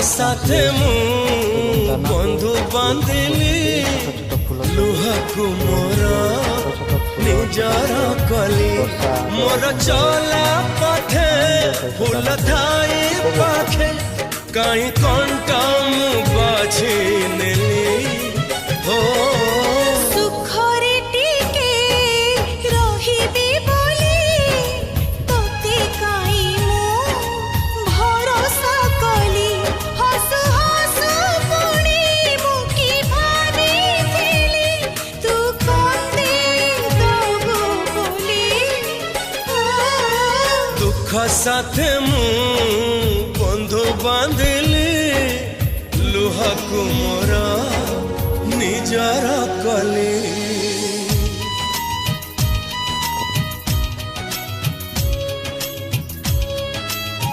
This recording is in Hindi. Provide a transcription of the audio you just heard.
साथे मु बंधु बांधिली लुहाकु मोर निजर कली मोर चला पथे फूल थाई पाखे कहीं कंटा मु बाझी नेली हो साथे मु बंधु बांधिली लुहा को मोरा निजर कली।